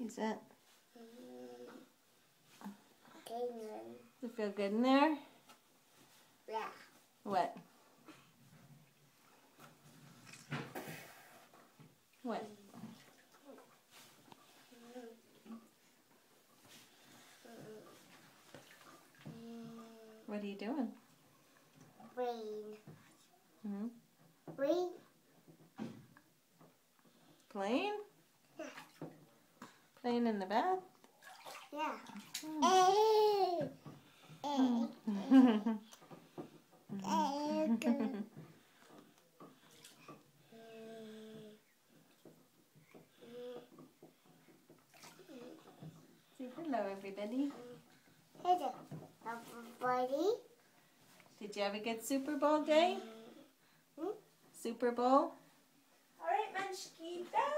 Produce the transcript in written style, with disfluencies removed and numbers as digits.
Is it? Does Does it feel good in there? Yeah. What? What? What are you doing? Rain. Hmm? Rain. Playing? Yeah. Playing in the bath? Yeah. Say hello, everybody. Hello, everybody. Did you have a good Super Bowl day? Super Bowl? All right, Munchkita.